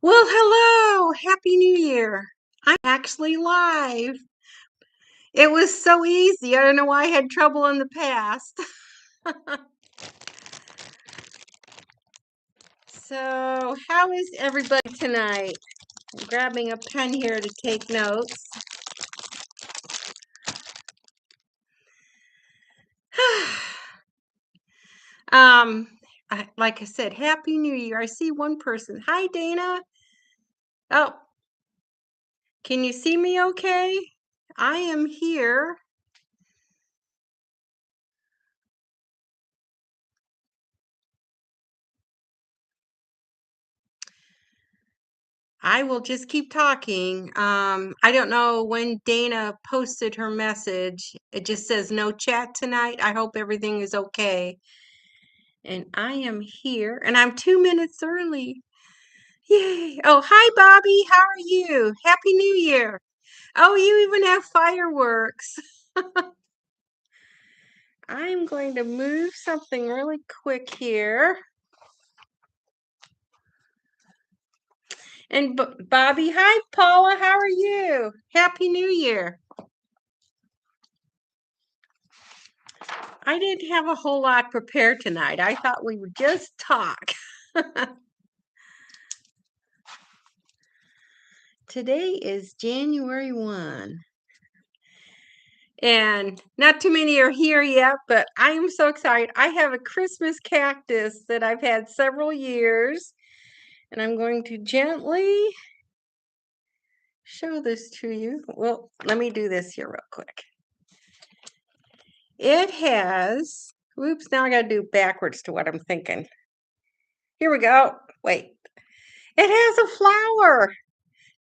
Well, hello. Happy New Year. I'm actually live. It was so easy. I don't know why I had trouble in the past. So, how is everybody tonight? I'm grabbing a pen here to take notes. um, like I said, Happy New Year. I see one person. Hi, Dana. Oh, can you see me okay? I am here. I will just keep talking. I don't know when Dana posted her message. It just says no chat tonight. I hope everything is okay. And I am here, and I'm 2 minutes early. Yay. Oh, hi, Bobby. How are you? Happy New Year. Oh, you even have fireworks. I'm going to move something really quick here. And Bobby, hi, Paula. How are you? Happy New Year. I didn't have a whole lot prepared tonight. I thought we would just talk. Today is January 1. And not too many are here yet, but I am so excited. I have a Christmas cactus that I've had several years, and I'm going to gently show this to you. Well, let me do this here real quick. It has, oops, now I got to do backwards to what I'm thinking. Here we go. Wait. It has a flower.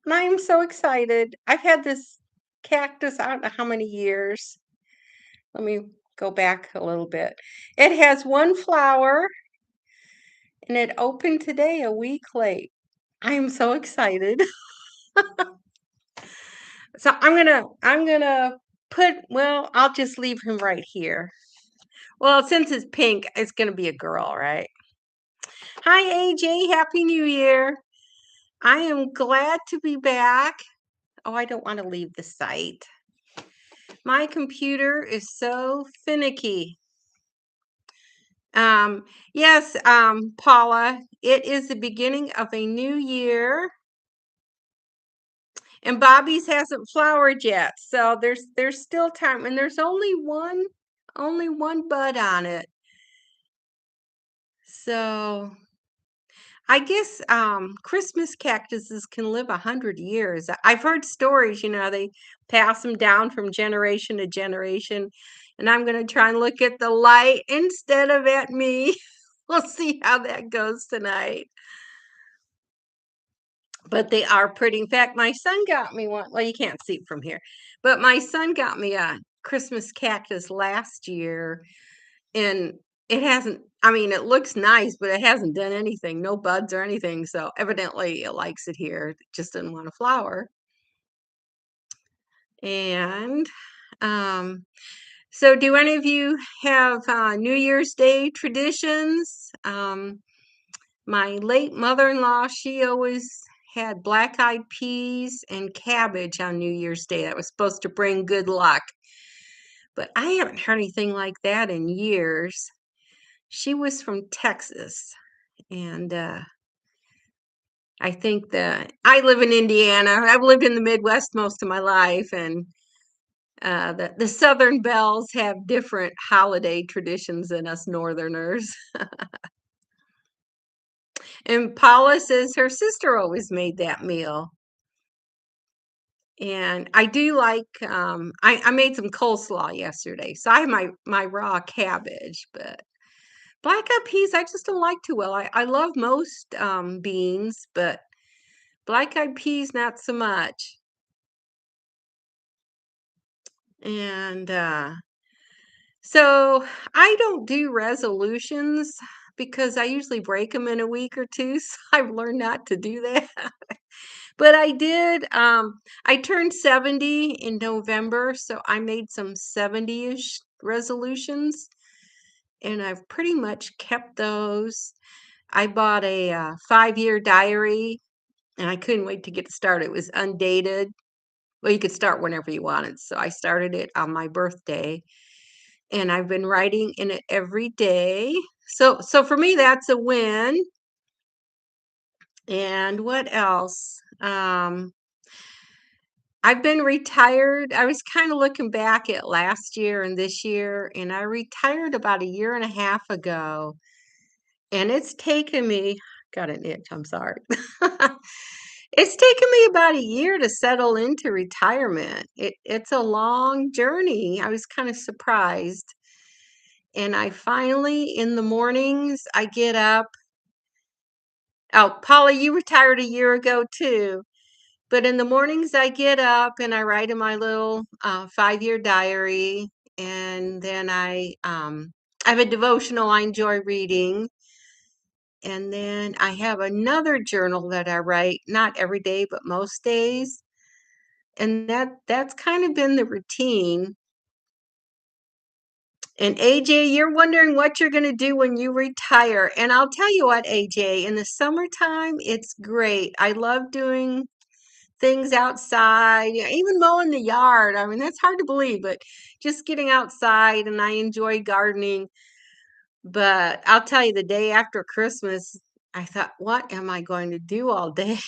And I'm so excited. I've had this cactus, I don't know how many years. Let me go back a little bit. It has one flower and it opened today a week late. I am so excited. So I'm gonna put, well, I'll just leave him right here. Well, since it's pink, it's gonna be a girl, right? Hi, AJ. Happy New Year. I am glad to be back. Oh, I don't want to leave the site. My computer is so finicky. Yes, Paula, it is the beginning of a new year, and Bobby's hasn't flowered yet, so there's still time, and there's only one bud on it. So I guess Christmas cactuses can live 100 years. I've heard stories, they pass them down from generation to generation. And I'm going to try and look at the light instead of at me. We'll see how that goes tonight. But they are pretty. In fact, my son got me one. Well, you can't see it from here, but my son got me a Christmas cactus last year, and it hasn't, I mean, it looks nice, but it hasn't done anything, no buds or anything. So evidently it likes it here. It just didn't want to flower. And so do any of you have New Year's Day traditions? My late mother-in-law, she always had black-eyed peas and cabbage on New Year's Day. That was supposed to bring good luck. But I haven't heard anything like that in years. She was from Texas, and I think that I live in Indiana. I've lived in the Midwest most of my life, and the Southern Belles have different holiday traditions than us Northerners. And Paula says her sister always made that meal. And I do like, I made some coleslaw yesterday, so I have my raw cabbage, but black-eyed peas, I just don't like too well. I love most beans, but black-eyed peas, not so much. And so I don't do resolutions because I usually break them in a week or two. So I've learned not to do that. But I did, I turned 70 in November, so I made some 70-ish resolutions, and I've pretty much kept those. I bought a 5-year diary and I couldn't wait to get started. It was undated. Well, you could start whenever you wanted. So I started it on my birthday, and I've been writing in it every day. So for me, that's a win. And what else? I've been retired. I was kind of looking back at last year and this year, and I retired about a year and a half ago. And it's taken me, got an itch, I'm sorry. It's taken me about a year to settle into retirement. It's a long journey. I was kind of surprised. And I finally, in the mornings, I get up. Oh, Paula, you retired a year ago too. But in the mornings, I get up and I write in my little 5-year diary. And then I have a devotional I enjoy reading. And then I have another journal that I write, not every day, but most days. And that's kind of been the routine. And AJ, you're wondering what you're going to do when you retire. And I'll tell you what, AJ, in the summertime, it's great. I love doing things outside, even mowing the yard. I mean, that's hard to believe, but just getting outside, and I enjoy gardening. But I'll tell you, the day after Christmas, I thought, what am I going to do all day?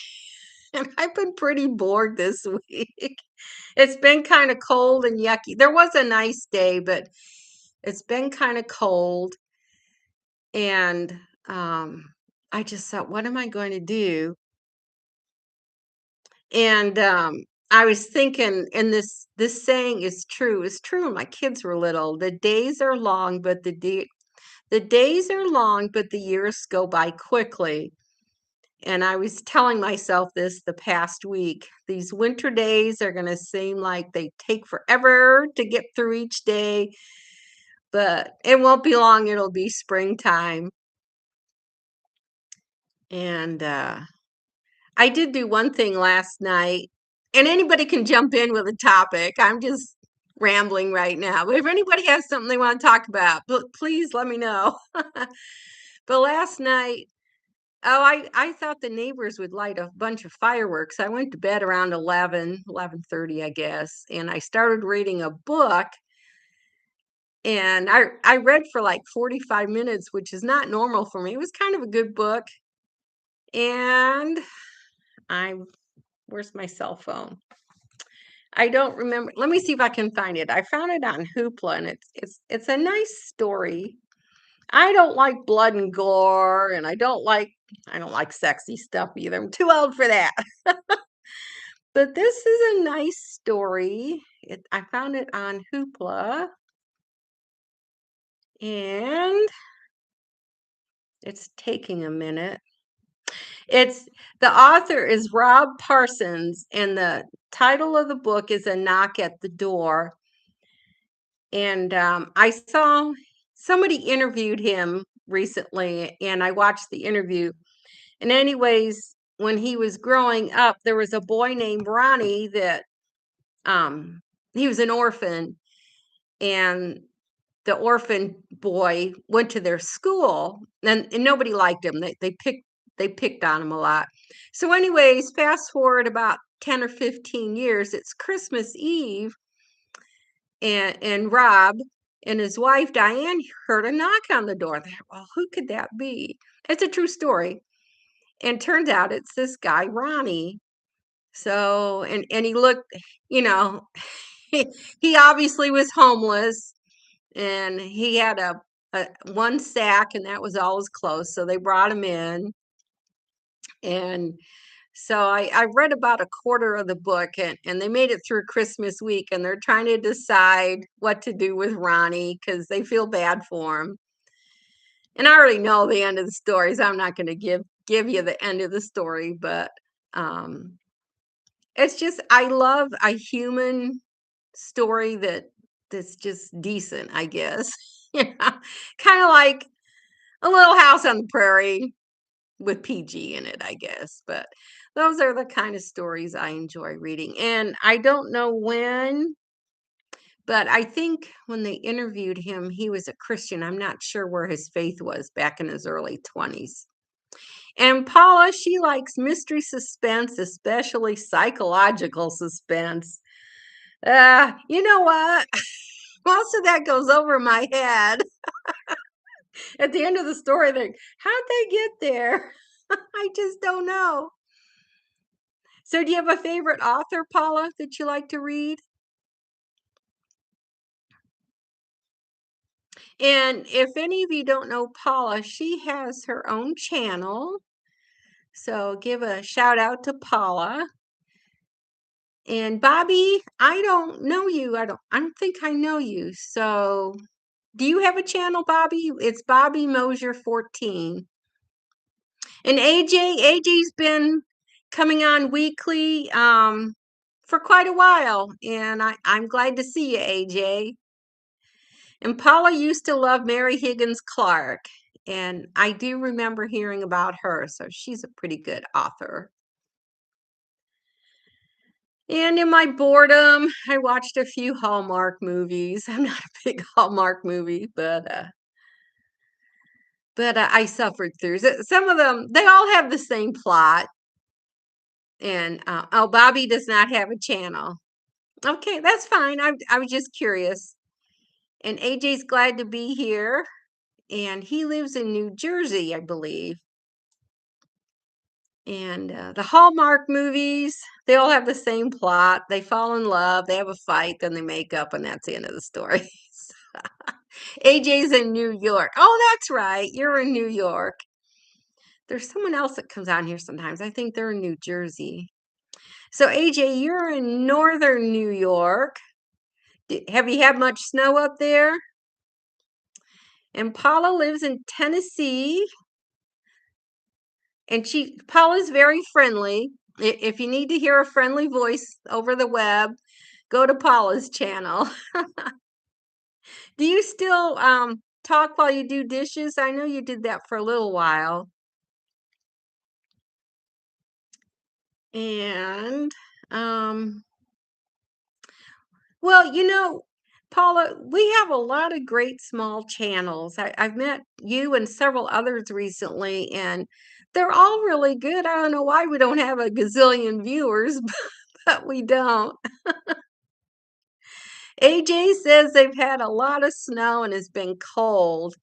And I've been pretty bored this week. It's been kind of cold and yucky. There was a nice day, but it's been kind of cold. And I just thought, what am I going to do? And I was thinking, and this saying is true. It's true when my kids were little. The days are long, but the days are long, but the years go by quickly. And I was telling myself this the past week. These winter days are going to seem like they take forever to get through each day, but it won't be long. It'll be springtime. And I did do one thing last night, and anybody can jump in with a topic. I'm just rambling right now. But if anybody has something they want to talk about, please let me know. But last night, oh, I thought the neighbors would light a bunch of fireworks. I went to bed around 11:30, I guess, and I started reading a book, and I read for like 45 minutes, which is not normal for me. It was kind of a good book, and I where's my cell phone? I don't remember. Let me see if I can find it. I found it on Hoopla, and it's a nice story. I don't like blood and gore, and I don't like sexy stuff either. I'm too old for that. But this is a nice story. I found it on Hoopla, and it's taking a minute. It's the author is Rob Parsons, and the title of the book is A Knock at the Door. And I saw somebody interviewed him recently, and I watched the interview. And anyways, when he was growing up, there was a boy named Ronnie that he was an orphan, and the orphan boy went to their school, and nobody liked him. They picked on him a lot. So, anyways, fast forward about 10 or 15 years, it's Christmas Eve, and Rob and his wife Diane heard a knock on the door. They're, well, who could that be? It's a true story. And turns out it's this guy, Ronnie. So, and he looked, you know, he obviously was homeless, and he had a one sack, and that was all his clothes. So they brought him in, and so I read about a quarter of the book, and they made it through Christmas week, and they're trying to decide what to do with Ronnie because they feel bad for him. And I already know the end of the story, so I'm not going to give you the end of the story, but um, it's just I love a human story that's just decent, I guess. Yeah, kind of like a Little House on the Prairie with PG in it, I guess. But those are the kind of stories I enjoy reading. And I don't know when, but I think when they interviewed him, he was a Christian. I'm not sure where his faith was back in his early 20s. And Paula, she likes mystery suspense, especially psychological suspense. You know what? Most of that goes over my head. At the end of the story, like, how'd they get there? I just don't know. So, do you have a favorite author, Paula, that you like to read? And if any of you don't know Paula, she has her own channel. So, give a shout out to Paula. And Bobby, I don't know you. I don't think I know you. So, do you have a channel, Bobby? It's Bobby Mosier 14. And AJ's been coming on weekly for quite a while, and I'm glad to see you, AJ. And Paula used to love Mary Higgins Clark, and I do remember hearing about her, so she's a pretty good author. And in my boredom, I watched a few Hallmark movies. I'm not a big Hallmark movie, but I suffered through some of them. They all have the same plot. And oh, Bobby does not have a channel. Okay, that's fine. I was just curious. And AJ's glad to be here. And he lives in New Jersey, I believe. And the Hallmark movies, they all have the same plot. They fall in love, they have a fight, then they make up, and that's the end of the story. AJ's in New York. Oh, that's right. You're in New York. There's someone else that comes on here sometimes. I think they're in New Jersey. So, AJ, you're in northern New York. Have you had much snow up there? And Paula lives in Tennessee. And Paula's very friendly. If you need to hear a friendly voice over the web, go to Paula's channel. Do you still talk while you do dishes? I know you did that for a little while. And well, Paula, we have a lot of great small channels. I've met you and several others recently, and they're all really good. I don't know why we don't have a gazillion viewers, but we don't. AJ says they've had a lot of snow and it's been cold.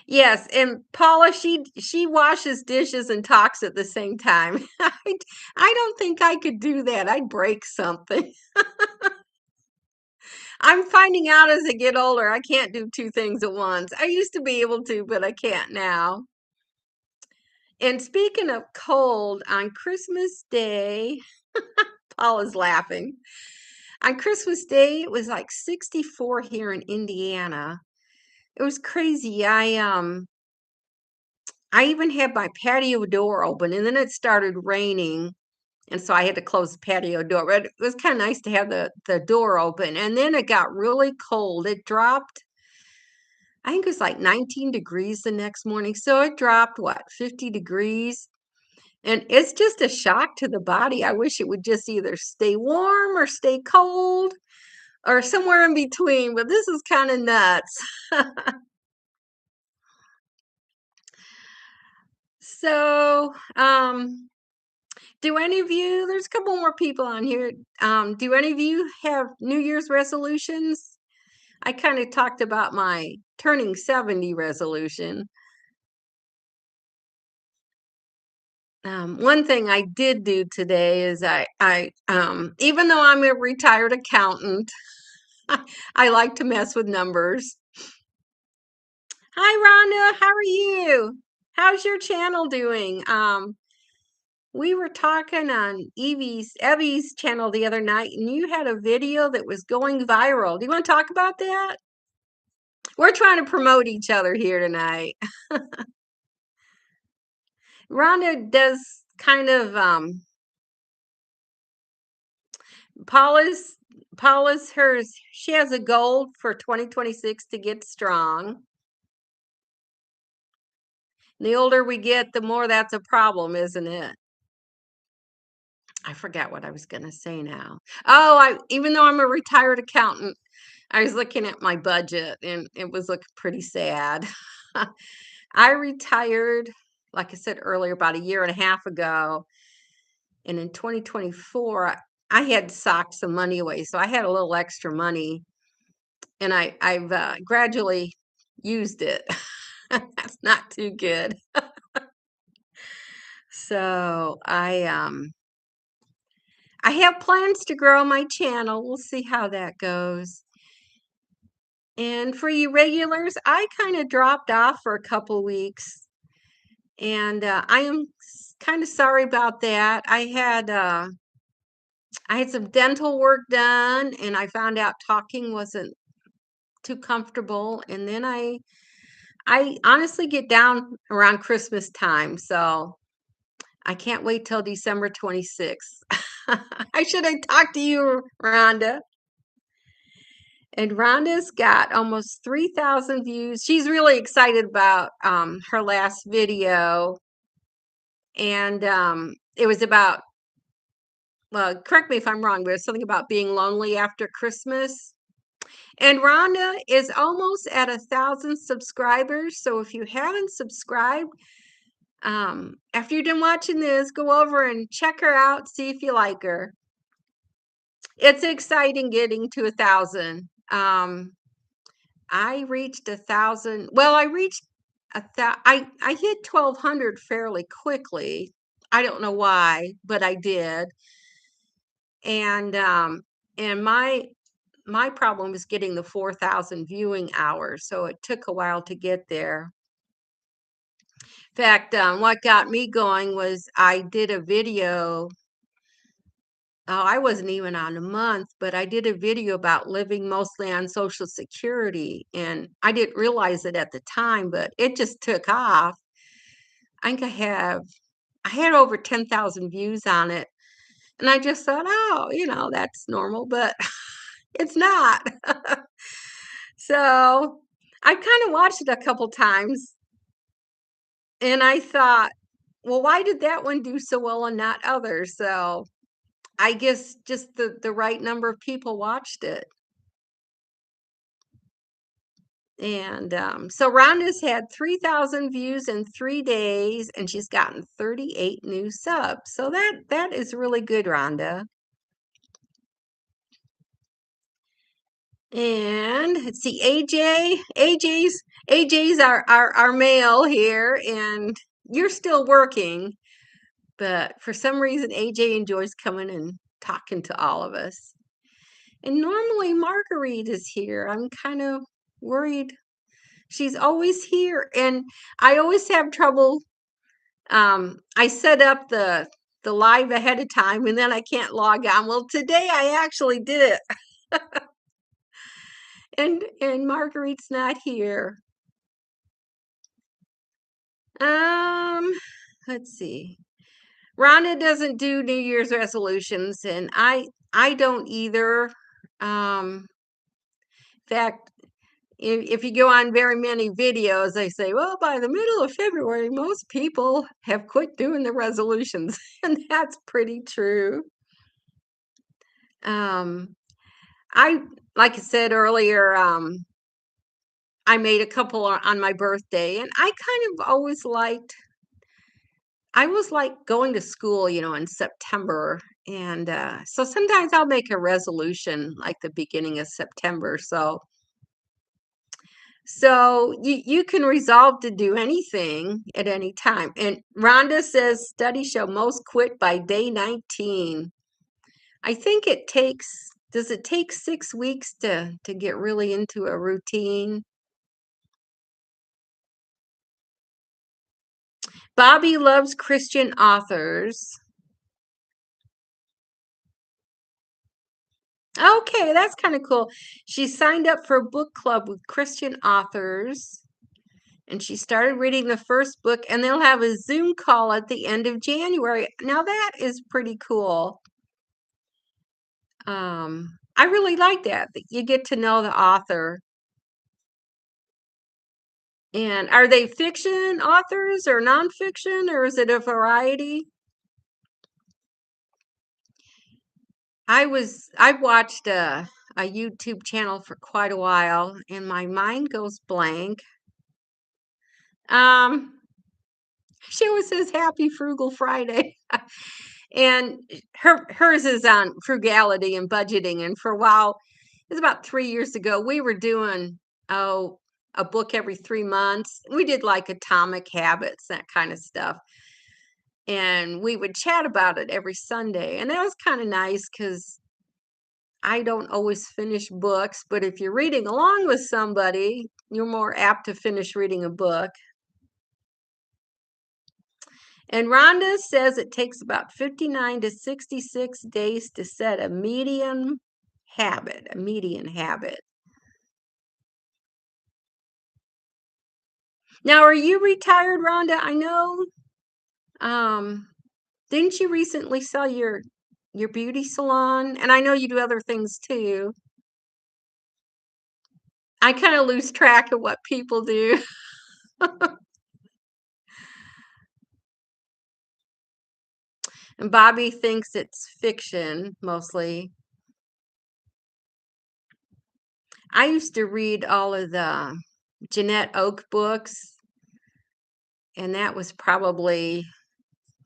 Yes, and Paula, she washes dishes and talks at the same time. I don't think I could do that. I'd break something. I'm finding out as I get older, I can't do two things at once. I used to be able to, but I can't now. And speaking of cold, on Christmas Day, Paula's laughing. On Christmas Day, it was like 64 here in Indiana. It was crazy. I even had my patio door open, and then it started raining, and so I had to close the patio door. But it was kind of nice to have the door open. And then it got really cold. It dropped, I think it was like 19 degrees the next morning. So it dropped, what, 50 degrees? And it's just a shock to the body. I wish it would just either stay warm or stay cold or somewhere in between, but this is kind of nuts. So, do any of you, there's a couple more people on here. Do any of you have New Year's resolutions? I kind of talked about my turning 70 resolution. One thing I did do today is even though I'm a retired accountant, I like to mess with numbers. Hi, Rhonda. How are you? How's your channel doing? We were talking on Evie's channel the other night, and you had a video that was going viral. Do you want to talk about that? We're trying to promote each other here tonight. Rhonda does kind of Paula's hers. She has a goal for 2026 to get strong. The older we get, the more that's a problem, isn't it? I forgot what I was going to say now. Oh, even though I'm a retired accountant, I was looking at my budget and it was looking pretty sad. I retired, like I said earlier, about a year and a half ago. And in 2024, I had socked some money away. So I had a little extra money and I've gradually used it. That's not too good. So I have plans to grow my channel. We'll see how that goes. And for you regulars, I kind of dropped off for a couple weeks, and I am kind of sorry about that. I had some dental work done, and I found out talking wasn't too comfortable. And then I honestly get down around Christmas time, so I can't wait till December 26th. I should have talked to you, Rhonda. And Rhonda's got almost 3,000 views. She's really excited about her last video. And it was about, well, correct me if I'm wrong, but it was something about being lonely after Christmas. And Rhonda is almost at 1,000 subscribers. So if you haven't subscribed, after you're done watching this, go over and check her out, see if you like her. It's exciting getting to 1,000. I reached 1,000. Well, I reached I hit 1,200 fairly quickly. I don't know why, but I did. And my problem was getting the 4,000 viewing hours, so it took a while to get there. In fact, what got me going was I did a video. Oh, I wasn't even on a month, but I did a video about living mostly on Social Security, and I didn't realize it at the time, but it just took off. I think I had over 10,000 views on it, and I just thought, oh, that's normal, but it's not. So I kind of watched it a couple times, and I thought, well, why did that one do so well and not others? So I guess just the right number of people watched it. And so Rhonda's had 3,000 views in 3 days, and she's gotten 38 new subs. So that is really good, Rhonda. And let's see, AJ's our male here, and you're still working, but for some reason AJ enjoys coming and talking to all of us. And normally Marguerite is here. I'm kind of worried. She's always here, and I always have trouble. I set up the live ahead of time, and then I can't log on. Well, today I actually did it. And Marguerite's not here. Um, let's see. Rhonda doesn't do New Year's resolutions, and I don't either. In fact, if you go on very many videos, they say, well, by the middle of February, most people have quit doing the resolutions, and that's pretty true. I like I said earlier, I made a couple on my birthday, and I was like going to school, in September. And so sometimes I'll make a resolution like the beginning of September. So you can resolve to do anything at any time. And Rhonda says studies show most quit by day 19. I think does it take 6 weeks to get really into a routine? Bobby loves Christian authors. Okay, that's kind of cool. She signed up for a book club with Christian authors, and she started reading the first book, and they'll have a Zoom call at the end of January. Now that is pretty cool. I really like that you get to know the author. And are they fiction authors or nonfiction, or is it a variety? I've watched a YouTube channel for quite a while, and my mind goes blank. Um, she always says Happy Frugal Friday. And hers is on frugality and budgeting. And for a while, it was about 3 years ago, we were doing a book every 3 months. We did like Atomic Habits, that kind of stuff. And we would chat about it every Sunday. And that was kind of nice because I don't always finish books, but if you're reading along with somebody, you're more apt to finish reading a book. And Rhonda says it takes about 59 to 66 days to set a median habit. Now, are you retired, Rhonda? I know. Um, didn't you recently sell your beauty salon? And I know you do other things too. I kind of lose track of what people do. And Bobby thinks it's fiction mostly. I used to read all of the Jeanette Oak books, and that was probably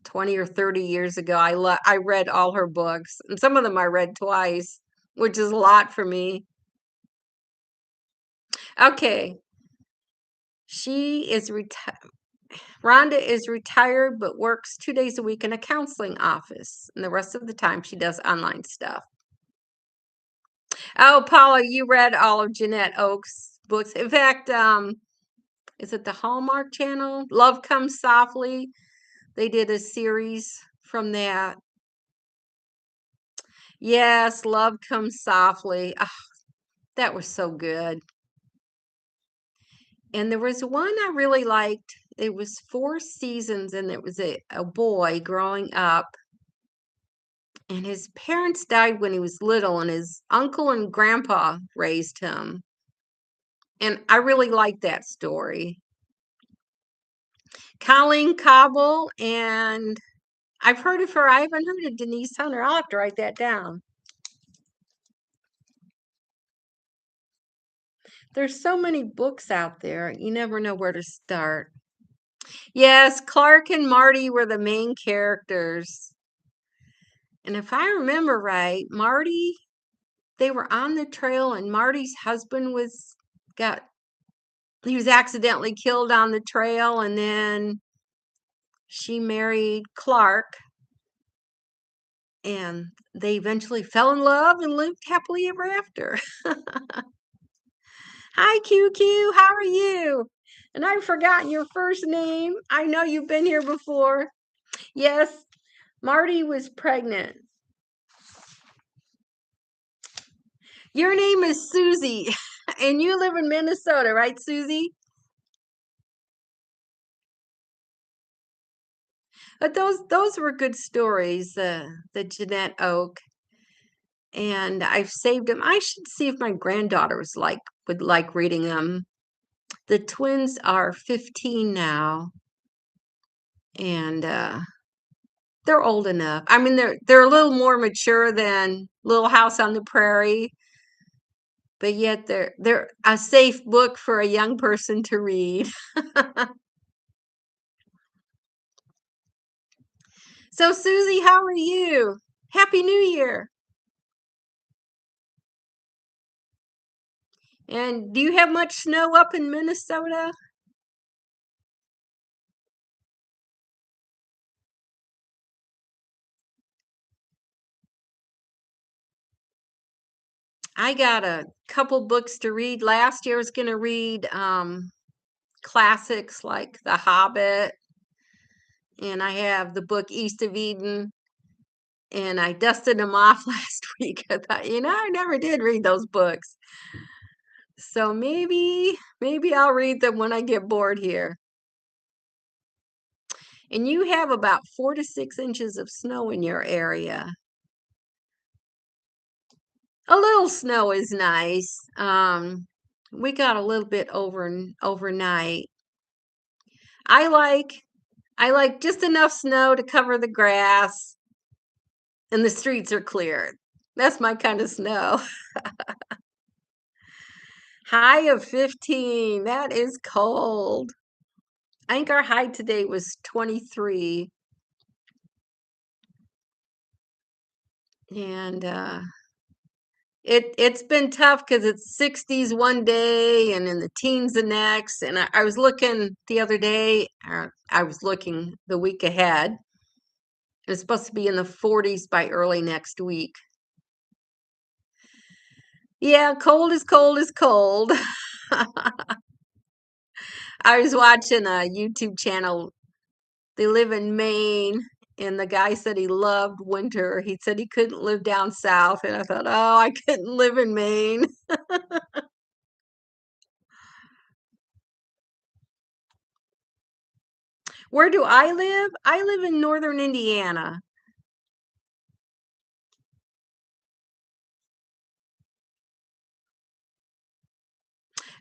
20 or 30 years ago. I read all her books, and some of them I read twice, which is a lot for me. Okay. She is Rhonda is retired but works 2 days a week in a counseling office, and the rest of the time she does online stuff. Oh, Paula, you read all of Jeanette Oak's books. In fact, is it the Hallmark Channel? Love Comes Softly. They did a series from that. Yes, Love Comes Softly. Ah, that was so good. And there was one I really liked. It was 4 seasons, and it was a boy growing up, and his parents died when he was little, and his uncle and grandpa raised him. And I really liked that story. Colleen Cobble, and I've heard of her. I haven't heard of Denise Hunter. I'll have to write that down. There's so many books out there. You never know where to start. Yes, Clark and Marty were the main characters. And if I remember right, they were on the trail, and Marty's husband got he was accidentally killed on the trail, and then she married Clark, and they eventually fell in love and lived happily ever after. Hi, QQ. How are you? And I've forgotten your first name. I know you've been here before. Yes, Marty was pregnant. Your name is Susie, and you live in Minnesota, right, Susie? But those were good stories, the Jeanette Oak, and I've saved them. I should see if my granddaughters would like reading them. The twins are 15 now, and they're old enough. I mean, they're a little more mature than Little House on the Prairie, but yet they're a safe book for a young person to read. So, Susie, how are you? Happy New Year. And do you have much snow up in Minnesota? I got a couple books to read. Last year I was going to read classics like The Hobbit, and I have the book East of Eden, and I dusted them off last week. I thought, I never did read those books. So maybe I'll read them when I get bored here. And you have about 4 to 6 inches of snow in your area. A little snow is nice. We got a little bit overnight. I like just enough snow to cover the grass, and the streets are clear. That's my kind of snow. High of 15. That is cold. I think our high today was 23. And it's been tough because it's 60s one day and in the teens the next. And I was looking the other day, or I was looking the week ahead. It's supposed to be in the 40s by early next week. Yeah, cold is cold is cold. I was watching a YouTube channel. They live in Maine, and the guy said he loved winter. He said he couldn't live down south, and I thought, oh, I couldn't live in Maine. Where do I live? I live in northern Indiana.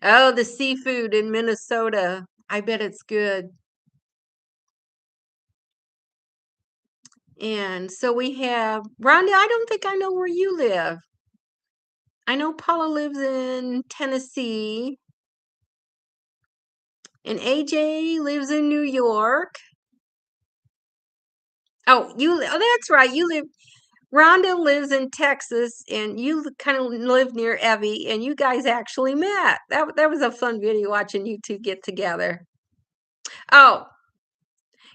Oh, the seafood in Minnesota. I bet it's good. And so we have Rhonda, I don't think I know where you live. I know Paula lives in Tennessee, and AJ lives in New York. Oh, that's right. You live Rhonda lives in Texas, and you kind of live near Evie, and you guys actually met. That was a fun video watching you two get together. Oh,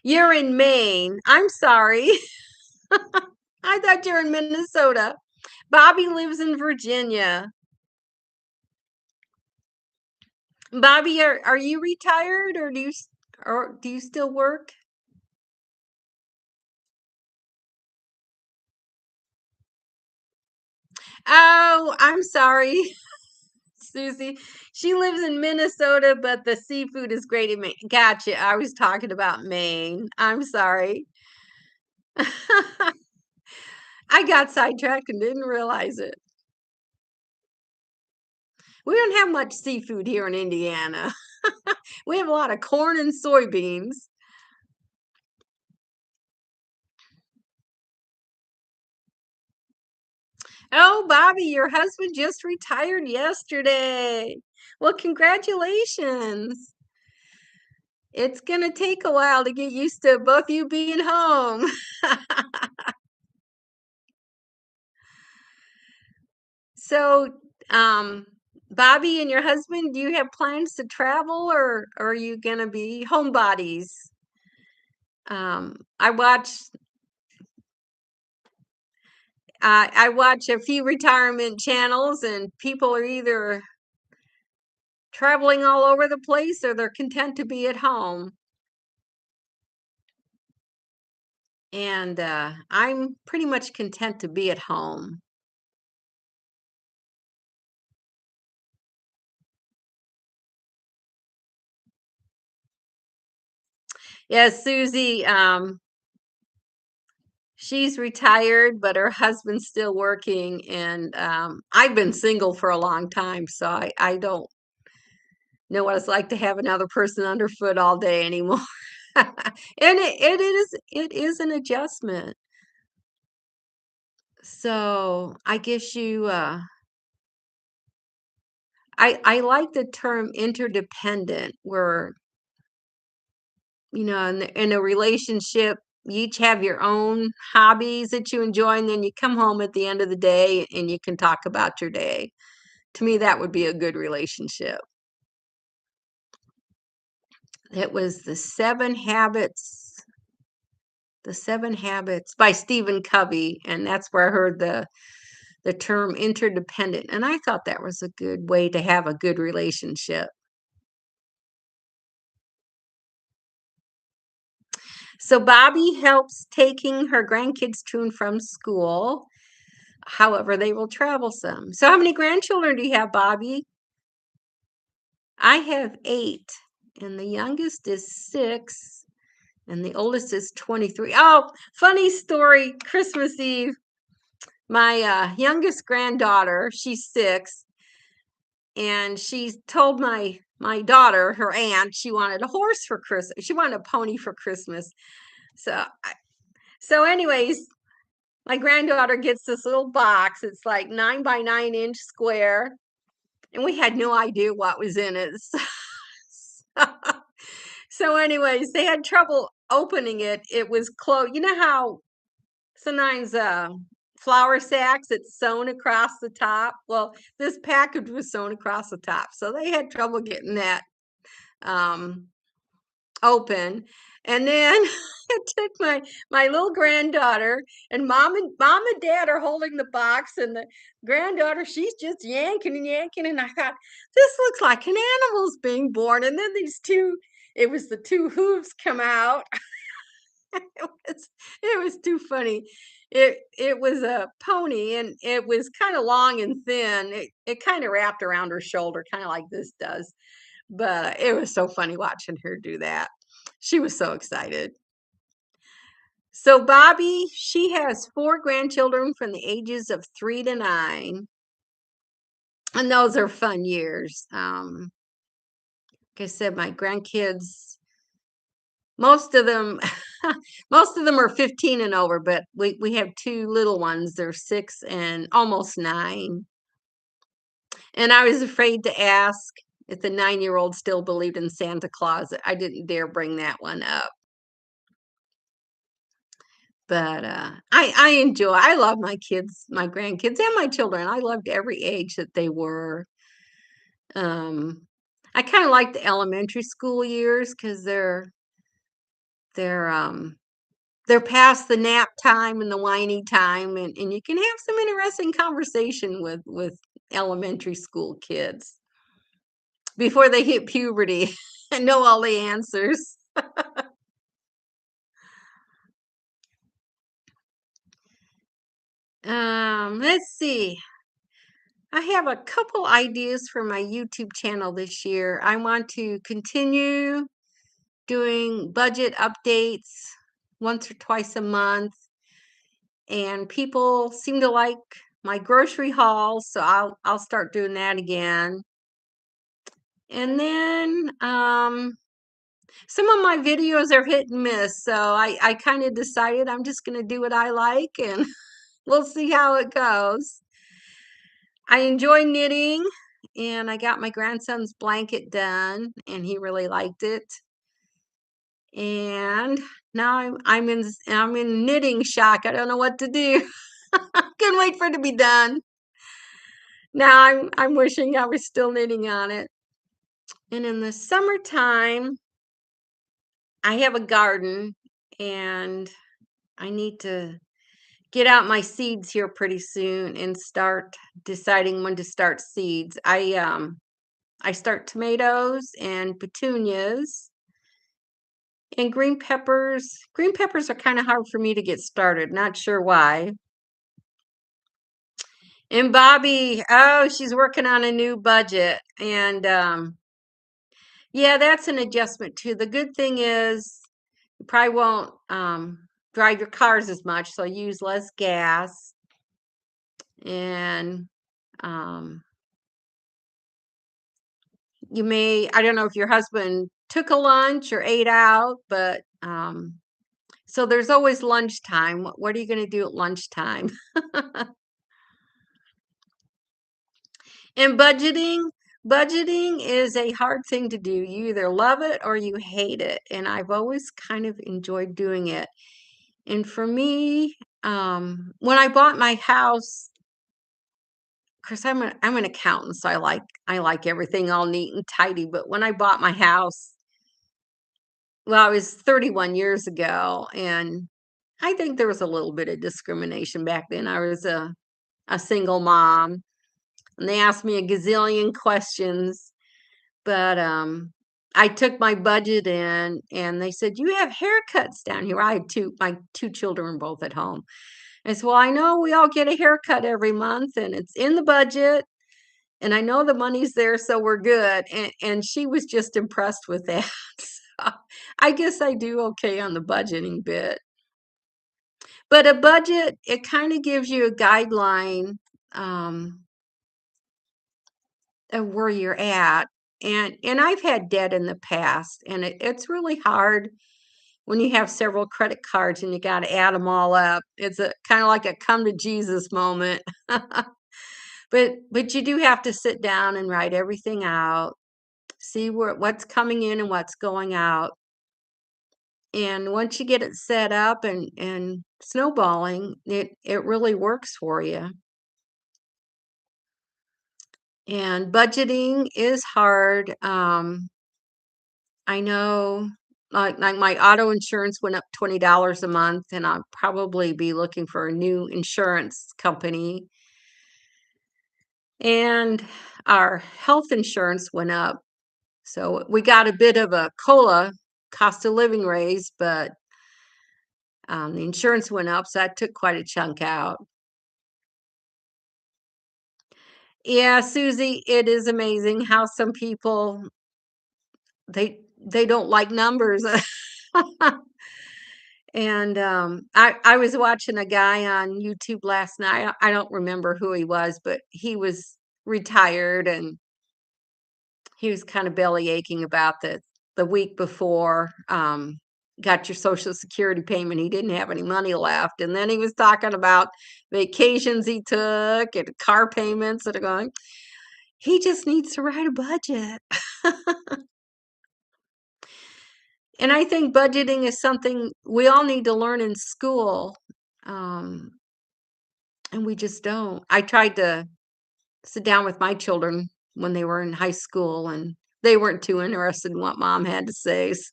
you're in Maine. I'm sorry. I thought you're in Minnesota. Bobby lives in Virginia. Bobby, are you retired or do you still work? Oh, I'm sorry, Susie. She lives in Minnesota, but the seafood is great in Maine. Gotcha. I was talking about Maine. I'm sorry. I got sidetracked and didn't realize it. We don't have much seafood here in Indiana. We have a lot of corn and soybeans. Oh, Bobby, your husband just retired yesterday. Well, congratulations. It's going to take a while to get used to both you being home. So, um, Bobby and your husband, do you have plans to travel or are you going to be homebodies? I watch a few retirement channels and people are either traveling all over the place or they're content to be at home. And I'm pretty much content to be at home. Yes, Susie, she's retired, but her husband's still working. And I've been single for a long time, so I don't know what it's like to have another person underfoot all day anymore. And it is an adjustment. So I guess I like the term interdependent, where in a relationship, you each have your own hobbies that you enjoy, and then you come home at the end of the day and you can talk about your day. To me, that would be a good relationship. It was The Seven Habits by Stephen Covey, and that's where I heard the term interdependent, and I thought that was a good way to have a good relationship. So Bobby helps taking her grandkids to and from school. However, they will travel some. So how many grandchildren do you have, Bobby? I have 8, and the youngest is 6, and the oldest is 23. Oh, funny story, Christmas Eve. My youngest granddaughter, she's 6, and she told my daughter, her aunt, she wanted a horse for Christmas. She wanted a pony for Christmas. So so anyways, my granddaughter gets this little box. It's like 9 by 9 inch square, and we had no idea what was in it. So, So anyways, they had trouble opening it. It was closed. You know how sometimes flour sacks, it's sewn across the top? Well, this package was sewn across the top. So they had trouble getting that um open. And then I took my little granddaughter, and mom and dad are holding the box, and the granddaughter, she's just yanking and yanking, and I thought, this looks like an animal's being born. And then it was the two hooves come out. It was too funny. It was a pony, and it was kind of long and thin. It kind of wrapped around her shoulder, kind of like this does. But it was so funny watching her do that. She was so excited. So Bobby, she has four grandchildren from the ages of 3 to 9. And those are fun years. Like I said, my grandkids, most of them most of them are 15 and over, but we have two little ones. They're 6 and almost 9. And I was afraid to ask if the 9-year-old still believed in Santa Claus. I didn't dare bring that one up. But I love my kids, my grandkids, and my children. I loved every age that they were. Um, I kind of like the elementary school years because they're they're past the nap time and the whiny time, and you can have some interesting conversation with elementary school kids before they hit puberty and know all the answers. Let's see. I have a couple ideas for my YouTube channel this year. I want to continue doing budget updates once or twice a month, and people seem to like my grocery hauls, so I'll start doing that again. And then some of my videos are hit and miss, so I kind of decided I'm just going to do what I like, and we'll see how it goes. I enjoy knitting, and I got my grandson's blanket done, and he really liked it. And now I'm in knitting shock. I don't know what to do. Couldn't wait for it to be done. Now I'm wishing I was still knitting on it. And in the summertime, I have a garden, and I need to get out my seeds here pretty soon and start deciding when to start seeds. I start tomatoes and petunias and green peppers. Green peppers are kind of hard for me to get started. Not sure why. And Bobby, oh, she's working on a new budget. And yeah, that's an adjustment too. The good thing is you probably won't drive your cars as much, so use less gas. And um, I don't know if your husband took a lunch or ate out, but so there's always lunchtime. What are you going to do at lunchtime? And budgeting is a hard thing to do. You either love it or you hate it. And I've always kind of enjoyed doing it. And for me, when I bought my house, of course I'm an accountant, so I like everything all neat and tidy. But when I bought my house, well, it was 31 years ago, and I think there was a little bit of discrimination back then. I was a single mom, and they asked me a gazillion questions. But I took my budget in, and they said, "You have haircuts down here." My two children were both at home. I said, "Well, I know we all get a haircut every month, and it's in the budget, and I know the money's there, so we're good." And she was just impressed with that. So I guess I do okay on the budgeting bit. But a budget, it kind of gives you a guideline um, of where you're at. And I've had debt in the past, and it's really hard when you have several credit cards and you got to add them all up. It's a kind of like a come to Jesus moment. But you do have to sit down and write everything out, see what's coming in and what's going out. And once you get it set up and snowballing, it really works for you. And budgeting is hard. I know, like my auto insurance went up $20 a month, and I'll probably be looking for a new insurance company. And our health insurance went up. So we got a bit of a COLA, cost of living raise, but the insurance went up, so that took quite a chunk out. Yeah, Susie, it is amazing how some people they don't like numbers. And I was watching a guy on YouTube last night. I don't remember who he was, but he was retired and he was kind of belly aching about the week before got your social security payment. He didn't have any money left. And then he was talking about vacations he took and car payments that are going. He just needs to write a budget. And I think budgeting is something we all need to learn in school. Um, and we just don't. I tried to sit down with my children when they were in high school, and they weren't too interested in what mom had to say. So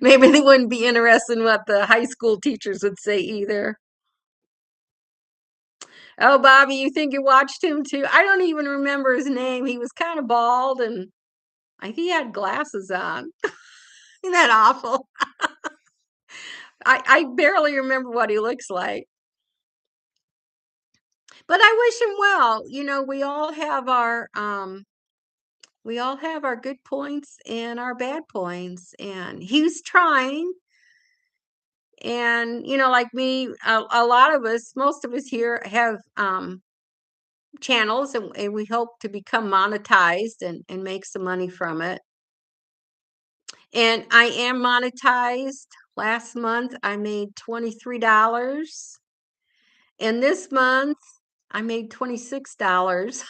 maybe they wouldn't be interested in what the high school teachers would say either. Oh, Bobby, you think you watched him too? I don't even remember his name. He was kind of bald and I think he had glasses on. Isn't that awful? I barely remember what he looks like. But I wish him well. You know, we all have our good points and our bad points, and he's trying. And like me, a lot of us, most of us here have channels, and we hope to become monetized and make some money from it. And I am monetized. Last month I made $23, and this month I made $26.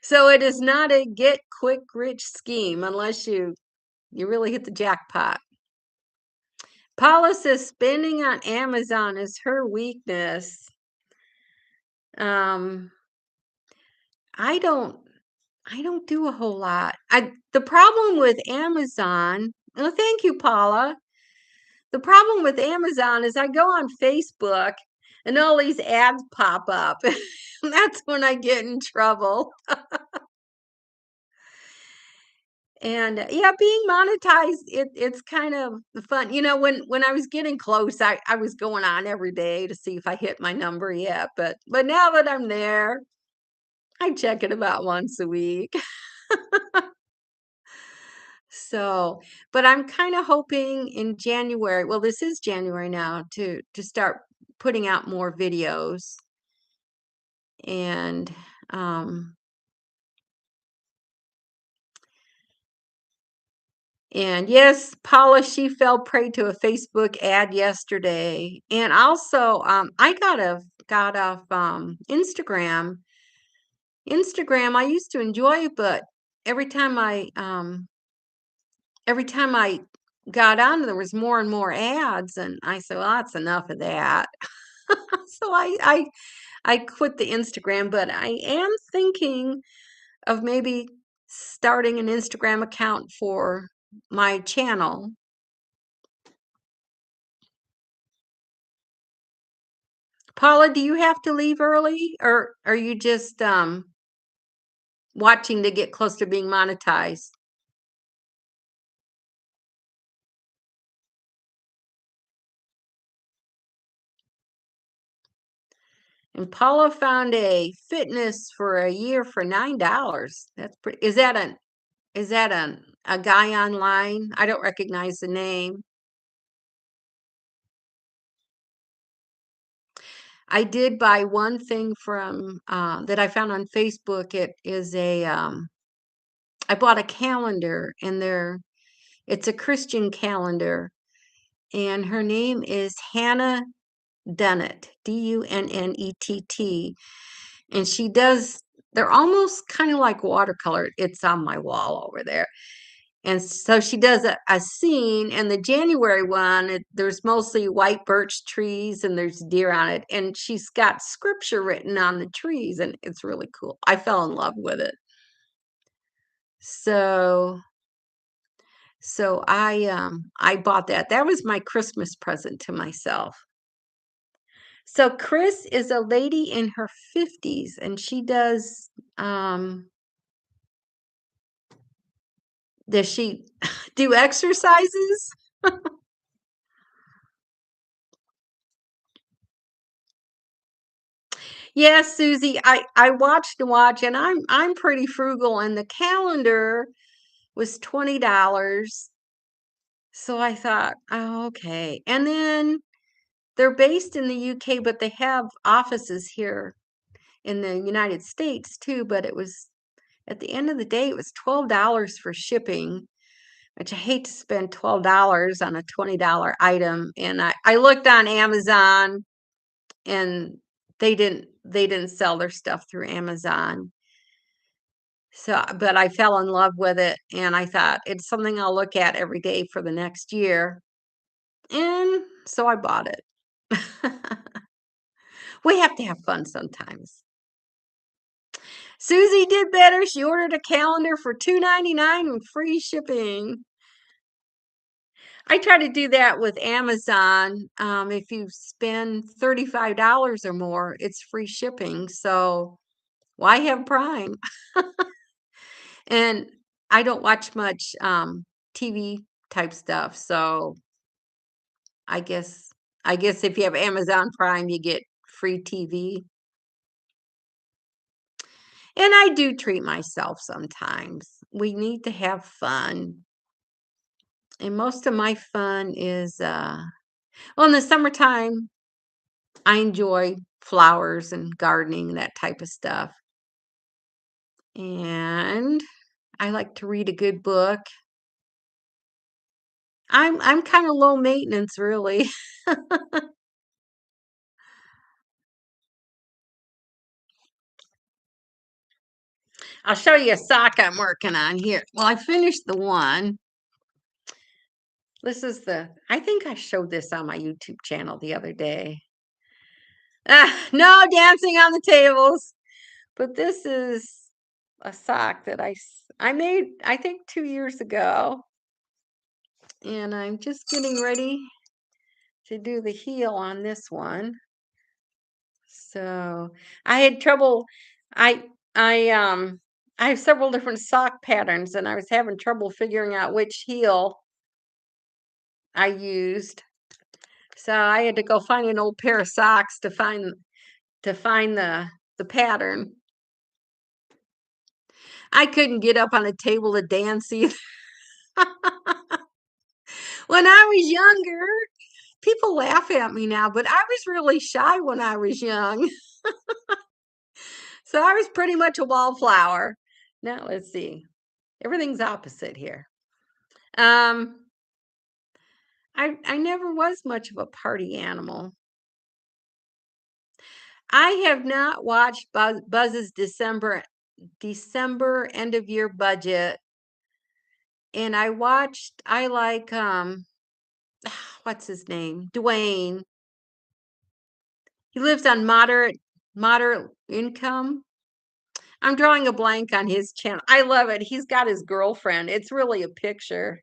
So it is not a get quick rich scheme unless you really hit the jackpot. Paula says spending on Amazon is her weakness. Um, I don't do a whole lot. The problem with Amazon, well, thank you, Paula. The problem with Amazon is I go on Facebook and all these ads pop up. And that's when I get in trouble. And yeah, being monetized, it's kind of fun. When I was getting close, I was going on every day to see if I hit my number yet. But now that I'm there, I check it about once a week. So, but I'm kind of hoping in January, well, this is January now, to start putting out more videos. And um and yes, Paula, she fell prey to a Facebook ad yesterday. And also I got off Instagram. Instagram I used to enjoy, but every time I every time I got on, there was more and more ads, and I said, well, that's enough of that. So I quit the Instagram, but I am thinking of maybe starting an Instagram account for my channel. Paula, do you have to leave early, or are you just watching to get close to being monetized? And Paula found a fitness for a year for $9. That's pretty. Is that a guy online? I don't recognize the name. I did buy one thing from that I found on Facebook. It is I bought a calendar, and it's a Christian calendar, and her name is Hannah Dunnett, Dunnett, and they're almost kind of like watercolor. It's on my wall over there. And so she does a scene, and the January one, there's mostly white birch trees and there's deer on it. And she's got scripture written on the trees, and it's really cool. I fell in love with it. So I bought that. That was my Christmas present to myself. So Chris is a lady in her 50s, and she does she do exercises? Yes, Susie, I watched and watch, and I'm pretty frugal, and the calendar was $20. So I thought, oh, okay. And then they're based in the UK, but they have offices here in the United States too. But it was at the end of the day, it was $12 for shipping, which I hate to spend $12 on a $20 item. And I looked on Amazon, and they didn't sell their stuff through Amazon. So, but I fell in love with it, and I thought it's something I'll look at every day for the next year. And so I bought it. We have to have fun sometimes. Susie did better. She ordered a calendar for $2.99 with free shipping. I try to do that with Amazon. If you spend $35 or more, it's free shipping. So why have Prime? And I don't watch much TV type stuff. So I guess I guess if you have Amazon Prime, you get free TV. And I do treat myself sometimes. We need to have fun. And most of my fun is well, in the summertime, I enjoy flowers and gardening, that type of stuff. And I like to read a good book. I'm kind of low maintenance, really. I'll show you a sock I'm working on here. Well, I finished the one. This is I think I showed this on my YouTube channel the other day. Ah, no dancing on the tables. But this is a sock that I made, I think 2 years ago. And I'm just getting ready to do the heel on this one. So I had trouble. I I I have several different sock patterns, and I was having trouble figuring out which heel I used. So I had to go find an old pair of socks to find the pattern. I couldn't get up on a table to dance either. When I was younger, people laugh at me now, but I was really shy when I was young. So I was pretty much a wallflower. Now let's see. Everything's opposite here. Um, I never was much of a party animal. I have not watched Buzz's December end of year budget, and I like what's his name? Dwayne. He lives on moderate income. I'm drawing a blank on his channel. I love it. He's got his girlfriend. It's really a picture.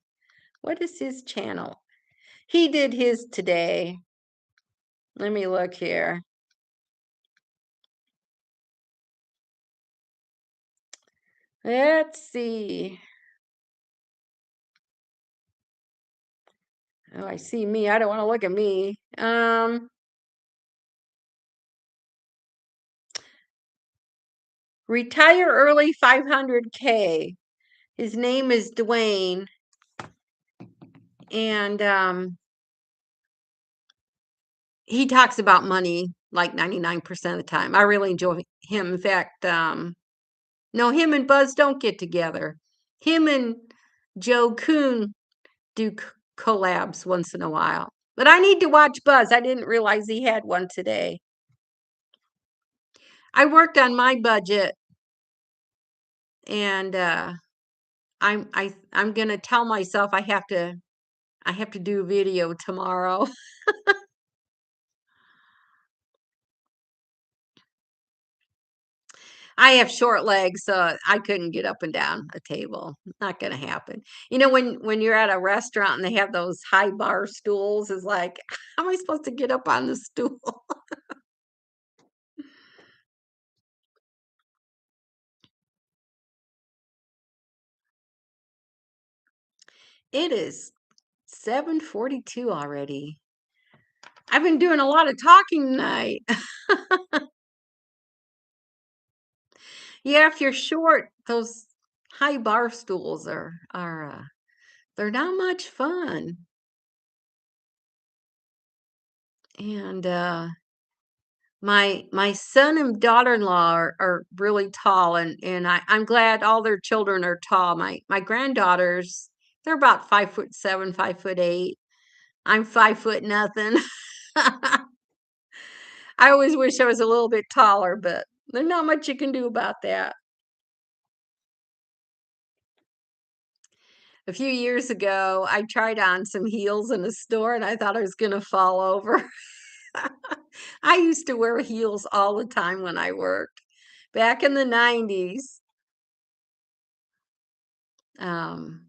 What is his channel? He did his today. Let me look here. Let's see. Oh, I see me. I don't want to look at me. Retire early 500K. His name is Dwayne. And he talks about money like 99% of the time. I really enjoy him. In fact, no, him and Buzz don't get together. Him and Joe Coon do collabs once in a while. But I need to watch Buzz. I didn't realize he had one today. I worked on my budget, and I'm gonna tell myself I have to do a video tomorrow. I have short legs, so I couldn't get up and down a table. Not gonna happen. You know, when you're at a restaurant and they have those high bar stools, it's like, how am I supposed to get up on the stool? It is 7:42 already. I've been doing a lot of talking tonight. Yeah, if you're short, those high bar stools are they're not much fun. And my son and daughter-in-law are really tall, and I'm glad all their children are tall. My granddaughters, they're about 5'7", 5'8". I'm 5 foot nothing. I always wish I was a little bit taller, but there's not much you can do about that. A few years ago, I tried on some heels in a store and I thought I was gonna fall over. I used to wear heels all the time when I worked. Back in the 90s, um,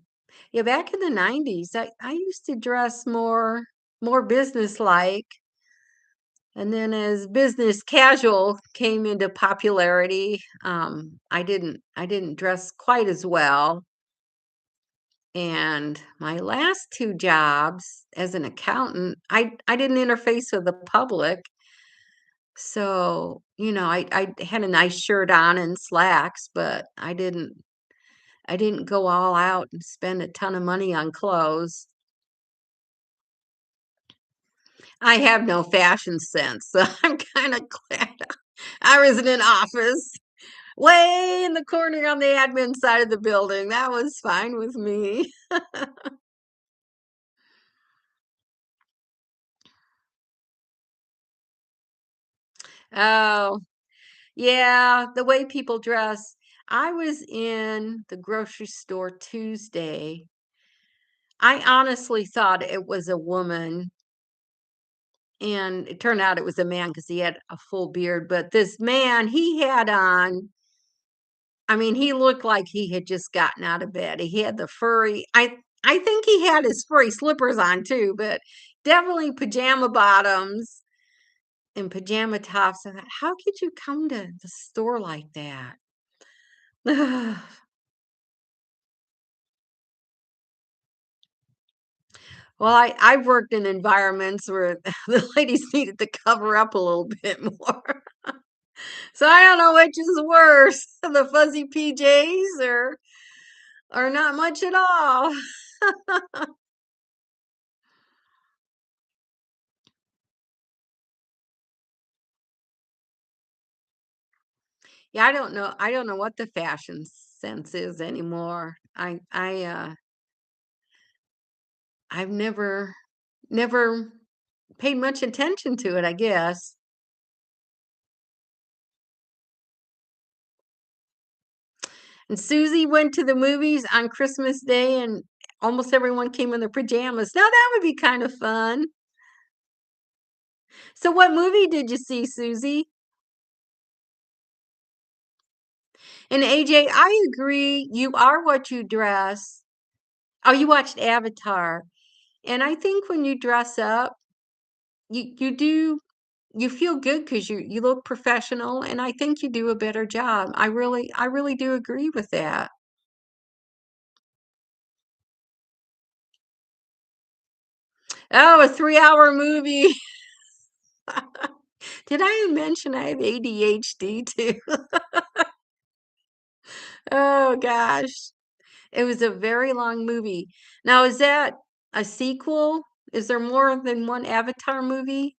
yeah, back in the 90s, I used to dress more businesslike, and then as business casual came into popularity, I didn't dress quite as well. And my last 2 jobs as an accountant, I didn't interface with the public. So, I had a nice shirt on and slacks, but I didn't go all out and spend a ton of money on clothes. I have no fashion sense, so I'm kinda glad I was in an office way in the corner on the admin side of the building. That was fine with me. Oh, yeah, the way people dress. I was in the grocery store Tuesday. I honestly thought it was a woman, and it turned out it was a man because he had a full beard, but this man, he had on I mean, he looked like he had just gotten out of bed. He had the furry I think he had his furry slippers on too, but definitely pajama bottoms and pajama tops. I thought, "How could you come to the store like that?" Well, I've worked in environments where the ladies needed to cover up a little bit more. So I don't know which is worse, the fuzzy PJs or not much at all. Yeah, I don't know what the fashion sense is anymore. I've never paid much attention to it, I guess. And Susie went to the movies on Christmas Day and almost everyone came in their pajamas. Now that would be kind of fun. So what movie did you see, Susie? And AJ, I agree. You are what you dress. Oh, you watched Avatar. And I think when you dress up, you feel good because you look professional, and I think you do a better job. I really do agree with that. Oh, a 3-hour movie. Did I mention I have ADHD too? Oh gosh. It was a very long movie. Now, is that a sequel? Is there more than one Avatar movie?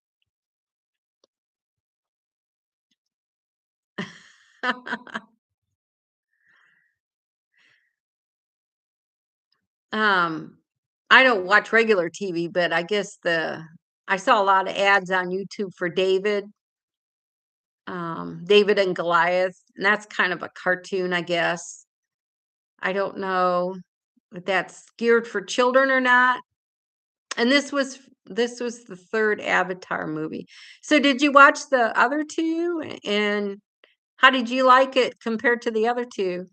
Um, I don't watch regular TV, but I saw a lot of ads on YouTube for David and Goliath, and that's kind of a cartoon, I guess. I don't know if that's geared for children or not. And this was the third Avatar movie. So did you watch the other two? And how did you like it compared to the other two?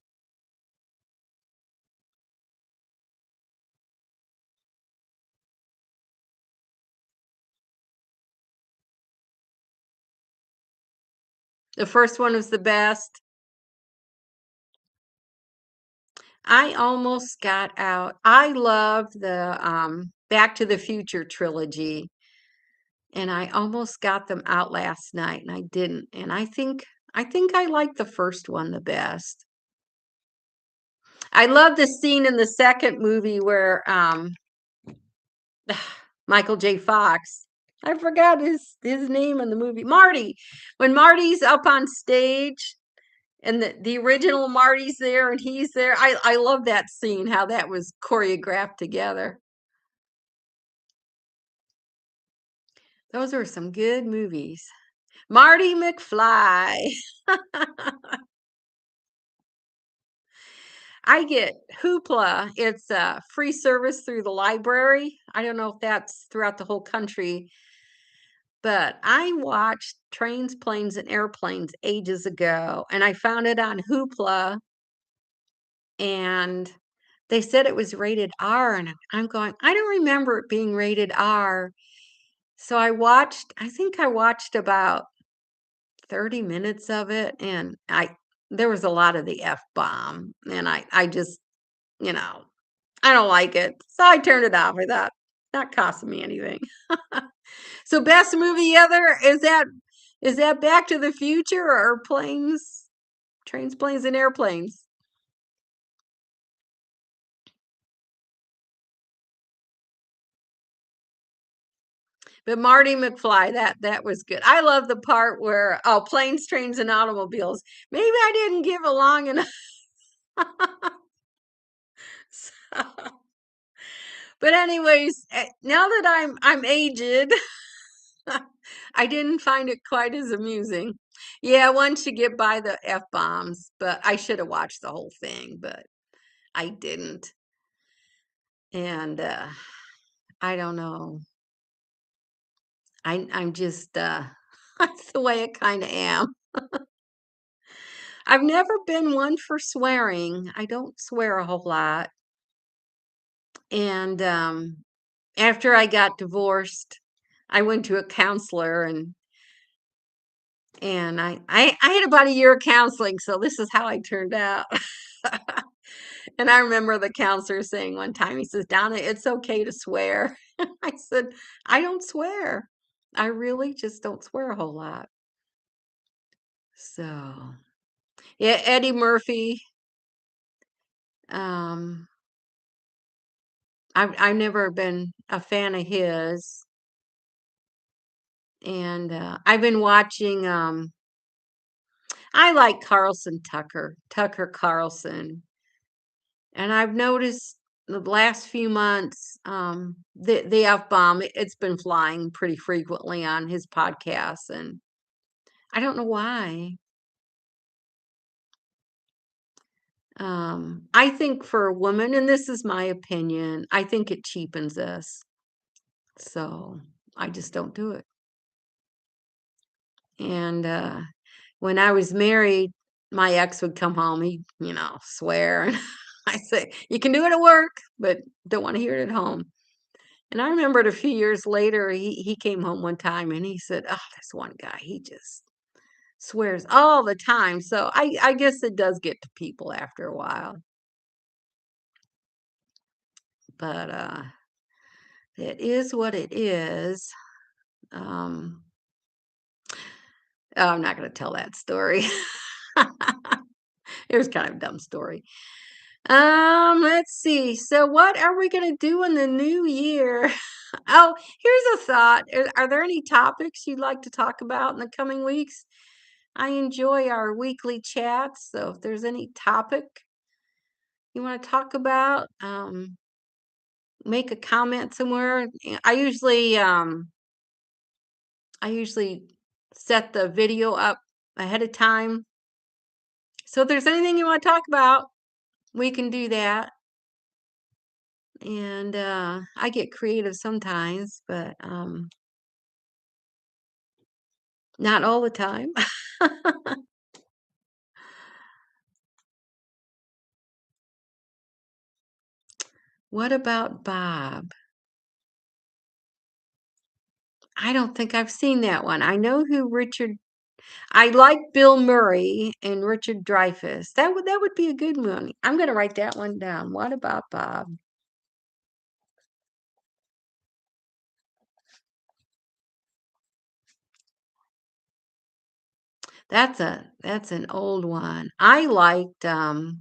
The first one was the best. I almost got out. I love the Back to the Future trilogy, and I almost got them out last night, and I didn't. And I think I like the first one the best. I love the scene in the second movie where Michael J. Fox. I forgot his name in the movie. Marty. When Marty's up on stage and the original Marty's there and he's there. I love that scene, how that was choreographed together. Those are some good movies. Marty McFly. I get Hoopla. It's a free service through the library. I don't know if that's throughout the whole country, but I watched Trains, Planes, and Airplanes ages ago, and I found it on Hoopla, and they said it was rated R, and I'm going, I don't remember it being rated R. So I think I watched about 30 minutes of it, and there was a lot of the F-bomb, and I just, you know, I don't like it. So I turned it off. I thought, not costing me anything. So best movie ever, is that Back to the Future or Trains, Planes, and Airplanes? But Marty McFly, that was good. I love the part where, oh, planes, trains, and automobiles. Maybe I didn't give a long enough. So, but anyways, now that I'm aged, I didn't find it quite as amusing. Yeah, once you get by the F bombs, but I should have watched the whole thing, but I didn't. And I don't know. I'm just that's the way I kind of am. I've never been one for swearing. I don't swear a whole lot. And after I got divorced, I went to a counselor, and I had about a year of counseling, so this is how I turned out. And I remember the counselor saying one time, he says, Donna, it's okay to swear. I said, I don't swear. I really just don't swear a whole lot. So, yeah, Eddie Murphy. Um, I've never been a fan of his, and I've been watching. I like Tucker Carlson, and I've noticed the last few months, the F bomb, it's been flying pretty frequently on his podcasts, and I don't know why. I think for a woman, and this is my opinion, I think it cheapens us. So I just don't do it. And when I was married, my ex would come home, he'd, swear. And I say, you can do it at work, but don't want to hear it at home. And I remembered a few years later, he came home one time and he said, oh, this one guy, he just swears all the time. So I guess it does get to people after a while. But it is what it is. Um, oh, I'm not going to tell that story. It was kind of a dumb story. Let's see. So what are we gonna do in the new year? Oh, here's a thought. Are there any topics you'd like to talk about in the coming weeks? I enjoy our weekly chats, so if there's any topic you want to talk about, make a comment somewhere. I usually set the video up ahead of time. So if there's anything you want to talk about, We can do that. And I get creative sometimes, but not all the time. What about Bob? I don't think I've seen that one. I know who Richard I like Bill Murray and Richard Dreyfuss. That would be a good one. I'm gonna write that one down. What about Bob? That's an old one. I liked oh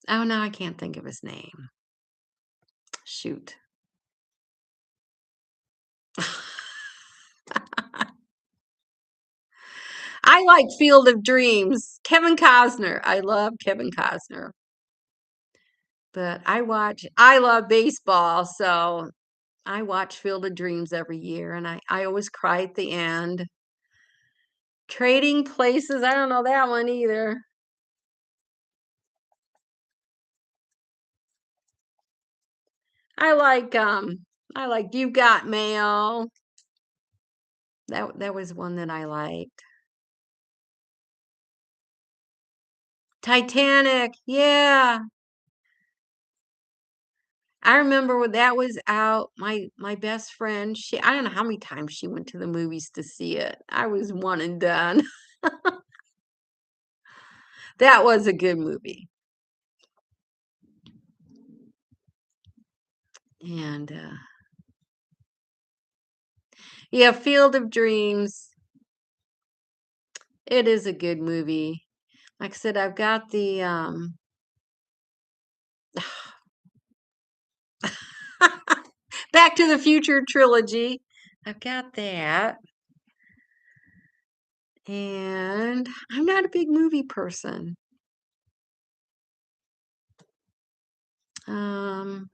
no, I can't think of his name. Shoot. I like Field of Dreams. Kevin Costner. I love Kevin Costner. But I love baseball, so I watch Field of Dreams every year and I always cry at the end. Trading Places, I don't know that one either. I like You Got Mail. That was one that I liked. Titanic, yeah. I remember when that was out, my best friend, I don't know how many times she went to the movies to see it. I was one and done. That was a good movie. And yeah, Field of Dreams. It is a good movie. Like I said, I've got the Back to the Future trilogy. I've got that. And I'm not a big movie person. Um,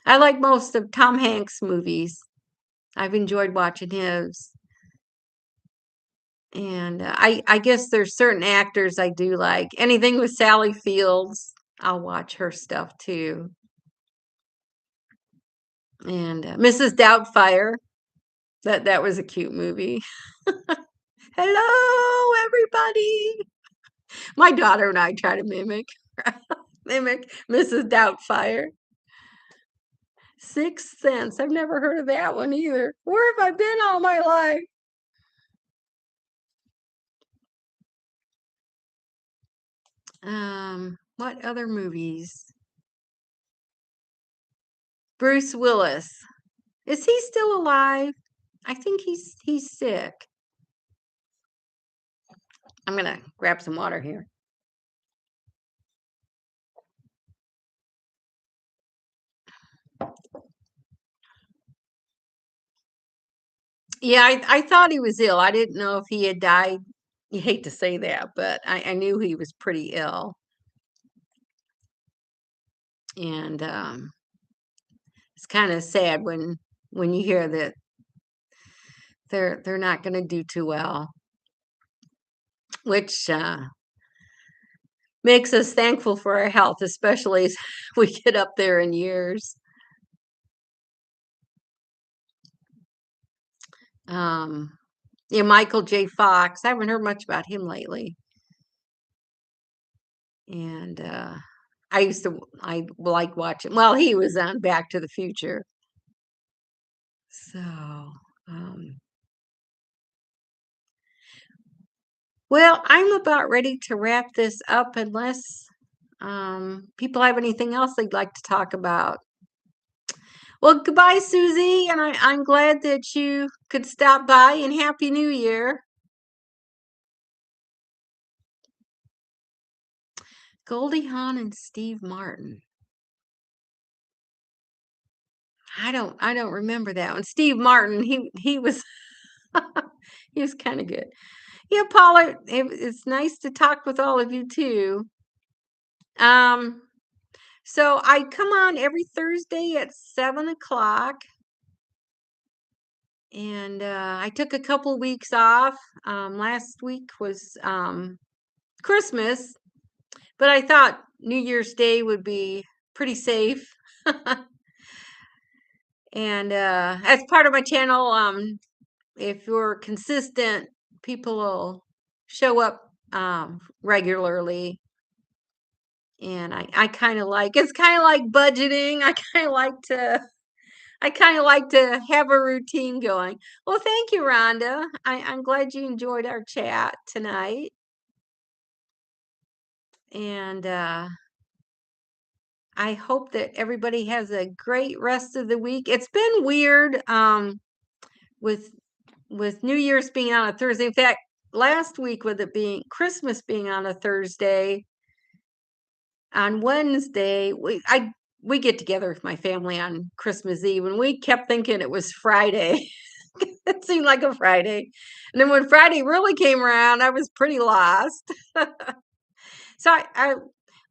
I like most of Tom Hanks' movies. I've enjoyed watching his. And I guess there's certain actors I do like. Anything with Sally Fields, I'll watch her stuff too. And Mrs. Doubtfire, that was a cute movie. Hello, everybody. My daughter and I try to mimic Mrs. Doubtfire. Sixth Sense. I've never heard of that one either. Where have I been all my life? What other movies? Bruce Willis. Is he still alive? I think he's sick. I'm gonna grab some water here. Yeah, I thought he was ill. I didn't know if he had died. You hate to say that, but I knew he was pretty ill. And it's kind of sad when you hear that they're not going to do too well, which makes us thankful for our health, especially as we get up there in years. Um, yeah, Michael J. Fox. I haven't heard much about him lately. And I like watching. Well, he was on Back to the Future. So, um, well, I'm about ready to wrap this up unless people have anything else they'd like to talk about. Well, goodbye, Susie, and I'm glad that you could stop by and Happy New Year. Goldie Hawn and Steve Martin. I don't remember that one. Steve Martin, he was he was kind of good. Yeah, Paula, it's nice to talk with all of you too. Um, so I come on every Thursday at 7 o'clock, and I took a couple weeks off. Last week was Christmas, But I thought New Year's Day would be pretty safe. And as part of my channel, if you're consistent, people will show up regularly. And I kind of like it's kind of like budgeting. I kind of like to have a routine going. Well, thank you, Rhonda. I'm glad you enjoyed our chat tonight. And I hope that everybody has a great rest of the week. It's been weird with New Year's being on a Thursday. In fact, last week with it being Christmas being on a Thursday, on Wednesday, we get together with my family on Christmas Eve, and we kept thinking it was Friday. It seemed like a Friday. And then when Friday really came around, I was pretty lost. So I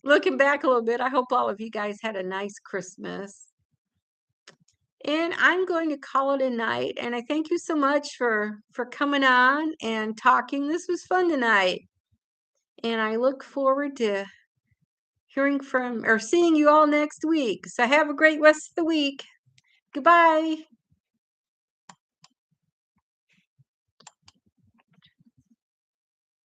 looking back a little bit, I hope all of you guys had a nice Christmas. And I'm going to call it a night. And I thank you so much for coming on and talking. This was fun tonight. And I look forward to hearing from or seeing you all next week. So have a great rest of the week. Goodbye.